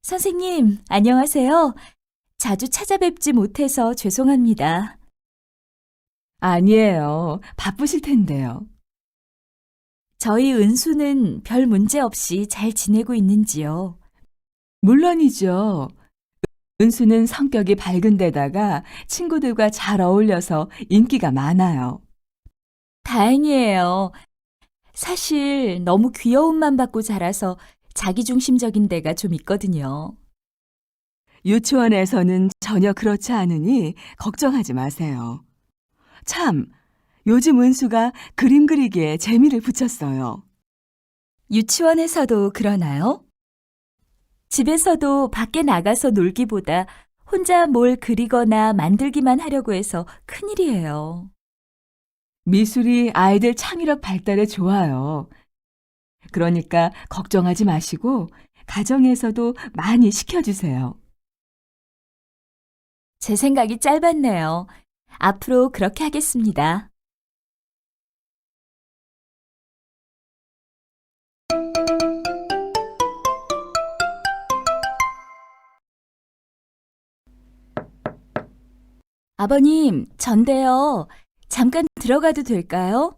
선생님, 안녕하세요. 자주 찾아뵙지 못해서 죄송합니다. 아니에요. 바쁘실 텐데요. 저희 은수는 별 문제 없이 잘 지내고 있는지요? 물론이죠. 은수는 성격이 밝은 데다가 친구들과 잘 어울려서 인기가 많아요. 다행이에요. 사실 너무 귀여움만 받고 자라서 자기중심적인 데가 좀 있거든요. 유치원에서는 전혀 그렇지 않으니 걱정하지 마세요. 참, 요즘 은수가 그림 그리기에 재미를 붙였어요. 유치원에서도 그러나요? 집에서도 밖에 나가서 놀기보다 혼자 뭘 그리거나 만들기만 하려고 해서 큰일이에요. 미술이 아이들 창의력 발달에 좋아요. 그러니까 걱정하지 마시고 가정에서도 많이 시켜주세요. 제 생각이 짧았네요. 앞으로 그렇게 하겠습니다. 아버님, 전데요. 잠깐 들어가도 될까요?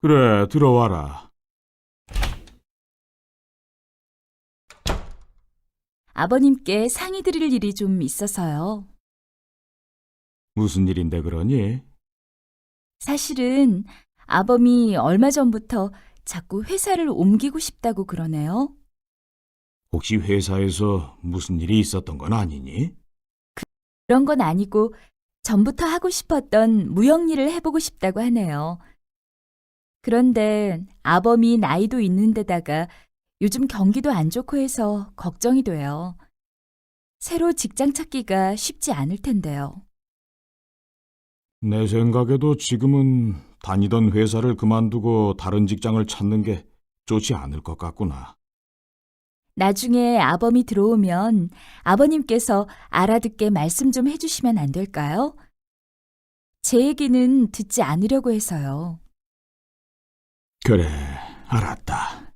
그래, 들어와라. 아버님께 상의 드릴 일이 좀 있어서요. 무슨 일인데 그러니? 사실은 아범이 얼마 전부터 자꾸 회사를 옮기고 싶다고 그러네요. 혹시 회사에서 무슨 일이 있었던 건 아니니? 그런 건 아니고 전부터 하고 싶었던 무역 일을 해보고 싶다고 하네요. 그런데 아범이 나이도 있는데다가 요즘 경기도 안 좋고 해서 걱정이 돼요. 새로 직장 찾기가 쉽지 않을 텐데요. 내 생각에도 지금은 다니던 회사를 그만두고 다른 직장을 찾는 게 좋지 않을 것 같구나. 나중에 아범이 들어오면 아버님께서 알아듣게 말씀 좀 해주시면 안 될까요? 제 얘기는 듣지 않으려고 해서요. 그래, 알았다.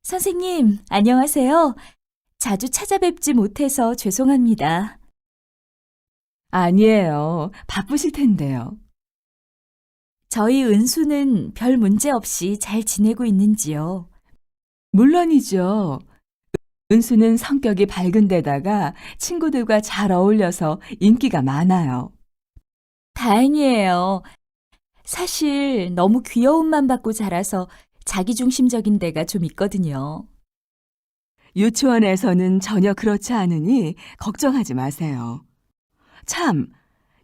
선생님, 안녕하세요. 자주 찾아뵙지 못해서 죄송합니다. 아니에요. 바쁘실 텐데요. 저희 은수는 별 문제 없이 잘 지내고 있는지요? 물론이죠. 은수는 성격이 밝은 데다가 친구들과 잘 어울려서 인기가 많아요. 다행이에요. 사실 너무 귀여움만 받고 자라서 자기중심적인 데가 좀 있거든요. 유치원에서는 전혀 그렇지 않으니 걱정하지 마세요. 참,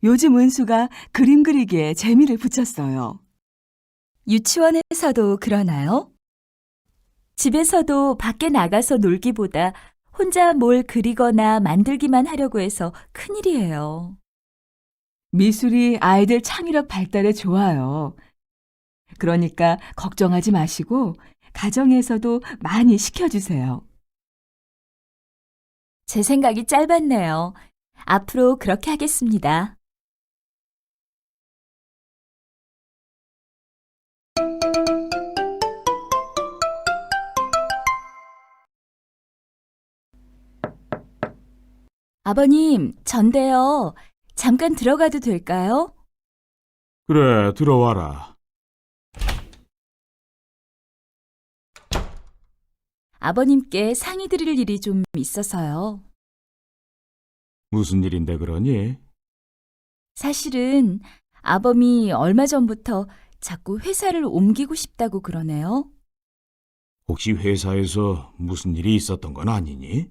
요즘 은수가 그림 그리기에 재미를 붙였어요. 유치원에서도 그러나요? 집에서도 밖에 나가서 놀기보다 혼자 뭘 그리거나 만들기만 하려고 해서 큰일이에요. 미술이 아이들 창의력 발달에 좋아요. 그러니까 걱정하지 마시고 가정에서도 많이 시켜주세요. 제 생각이 짧았네요. 앞으로 그렇게 하겠습니다. 아버님, 전데요. 잠깐 들어가도 될까요? 그래, 들어와라. 아버님께 상의 드릴 일이 좀 있어서요. 무슨 일인데 그러니? 사실은 아범이 얼마 전부터 자꾸 회사를 옮기고 싶다고 그러네요. 혹시 회사에서 무슨 일이 있었던 건 아니니?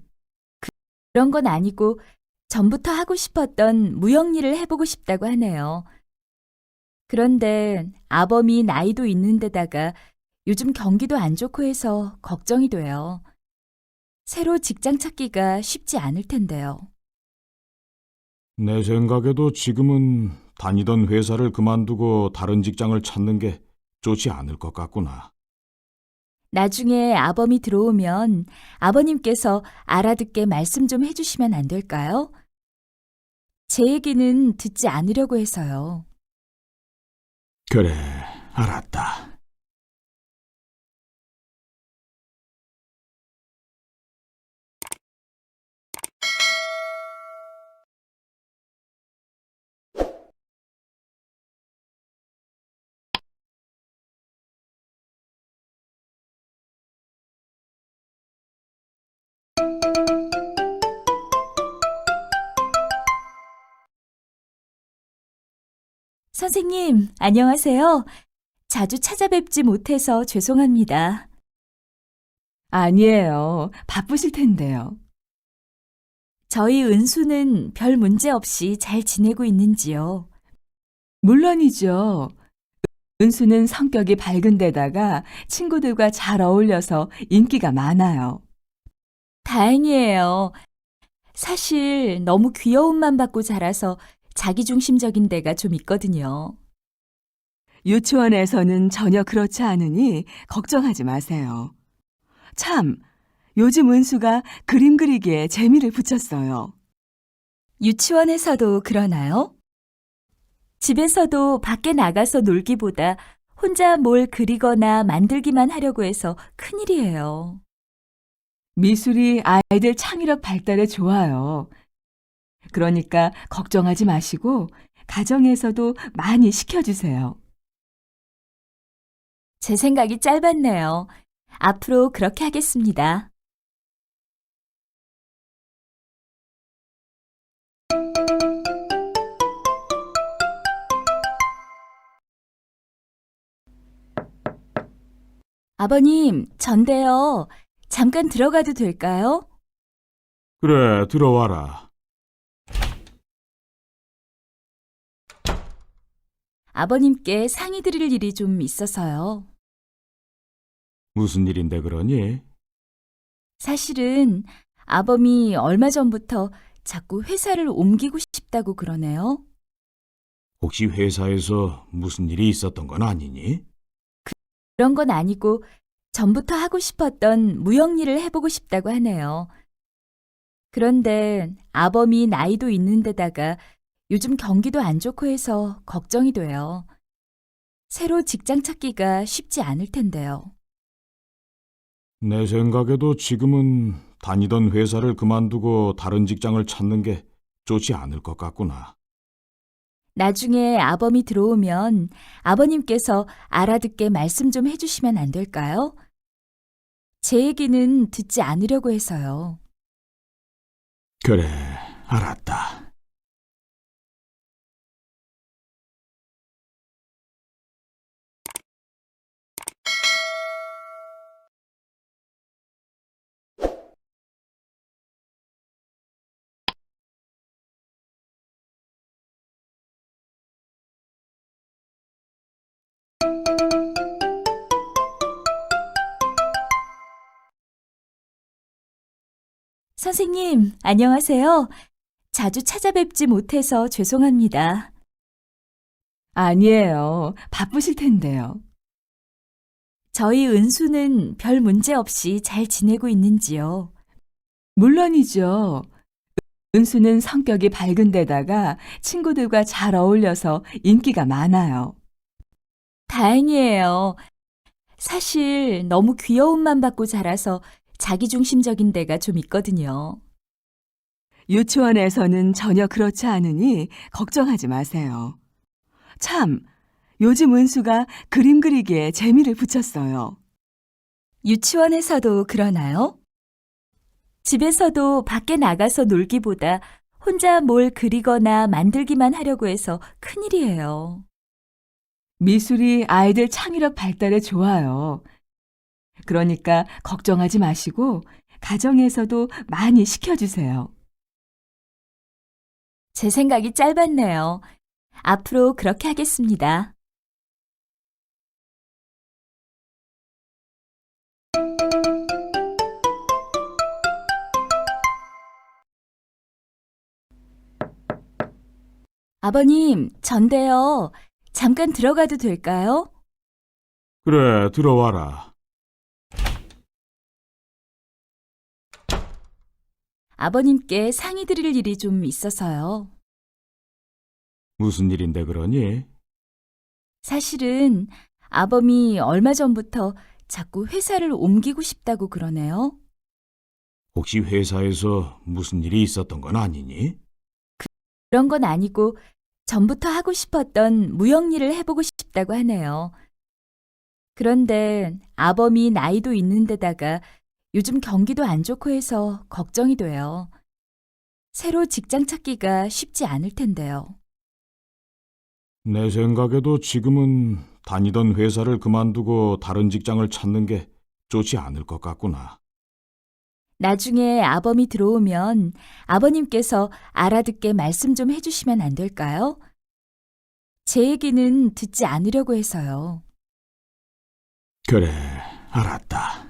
그런 건 아니고 전부터 하고 싶었던 무역 일을 해보고 싶다고 하네요. 그런데 아범이 나이도 있는데다가 요즘 경기도 안 좋고 해서 걱정이 돼요. 새로 직장 찾기가 쉽지 않을 텐데요. 내 생각에도 지금은 다니던 회사를 그만두고 다른 직장을 찾는 게 좋지 않을 것 같구나. 나중에 아범이 들어오면 아버님께서 알아듣게 말씀 좀 해주시면 안 될까요? 제 얘기는 듣지 않으려고 해서요. 그래, 알았다. 선생님, 안녕하세요. 자주 찾아뵙지 못해서 죄송합니다. 아니에요. 바쁘실 텐데요. 저희 은수는 별 문제 없이 잘 지내고 있는지요? 물론이죠. 은수는 성격이 밝은 데다가 친구들과 잘 어울려서 인기가 많아요. 다행이에요. 사실 너무 귀여움만 받고 자라서 자기중심적인 데가 좀 있거든요. 유치원에서는 전혀 그렇지 않으니 걱정하지 마세요. 참, 요즘 은수가 그림 그리기에 재미를 붙였어요. 유치원에서도 그러나요? 집에서도 밖에 나가서 놀기보다 혼자 뭘 그리거나 만들기만 하려고 해서 큰일이에요. 미술이 아이들 창의력 발달에 좋아요. 그러니까 걱정하지 마시고 가정에서도 많이 시켜주세요. 제 생각이 짧았네요. 앞으로 그렇게 하겠습니다. 아버님, 전데요. 잠깐 들어가도 될까요? 그래, 들어와라. 아버님께 상의 드릴 일이 좀 있어서요. 무슨 일인데 그러니? 사실은 아범이 얼마 전부터 자꾸 회사를 옮기고 싶다고 그러네요. 혹시 회사에서 무슨 일이 있었던 건 아니니? 그런 건 아니고 전부터 하고 싶었던 무역 일을 해보고 싶다고 하네요. 그런데 아범이 나이도 있는데다가 요즘 경기도 안 좋고 해서 걱정이 돼요. 새로 직장 찾기가 쉽지 않을 텐데요. 내 생각에도 지금은 다니던 회사를 그만두고 다른 직장을 찾는 게 좋지 않을 것 같구나. 나중에 아범이 들어오면 아버님께서 알아듣게 말씀 좀 해주시면 안 될까요? 제 얘기는 듣지 않으려고 해서요. 그래, 알았다. 선생님, 안녕하세요. 자주 찾아뵙지 못해서 죄송합니다. 아니에요. 바쁘실 텐데요. 저희 은수는 별 문제 없이 잘 지내고 있는지요? 물론이죠. 은수는 성격이 밝은 데다가 친구들과 잘 어울려서 인기가 많아요. 다행이에요. 사실 너무 귀여움만 받고 자라서 자기중심적인 데가 좀 있거든요. 유치원에서는 전혀 그렇지 않으니 걱정하지 마세요. 참, 요즘 은수가 그림 그리기에 재미를 붙였어요. 유치원에서도 그러나요? 집에서도 밖에 나가서 놀기보다 혼자 뭘 그리거나 만들기만 하려고 해서 큰일이에요. 미술이 아이들 창의력 발달에 좋아요. 그러니까 걱정하지 마시고 가정에서도 많이 시켜주세요. 제 생각이 짧았네요. 앞으로 그렇게 하겠습니다. 아버님, 전데요. 잠깐 들어가도 될까요? 그래, 들어와라. 아버님께 상의 드릴 일이 좀 있어서요. 무슨 일인데 그러니? 사실은 아범이 얼마 전부터 자꾸 회사를 옮기고 싶다고 그러네요. 혹시 회사에서 무슨 일이 있었던 건 아니니? 그런 건 아니고 전부터 하고 싶었던 무역 일을 해보고 싶다고 하네요. 그런데 아범이 나이도 있는데다가 요즘 경기도 안 좋고 해서 걱정이 돼요. 새로 직장 찾기가 쉽지 않을 텐데요. 내 생각에도 지금은 다니던 회사를 그만두고 다른 직장을 찾는 게 좋지 않을 것 같구나. 나중에 아범이 들어오면 아버님께서 알아듣게 말씀 좀 해주시면 안 될까요? 제 얘기는 듣지 않으려고 해서요. 그래, 알았다.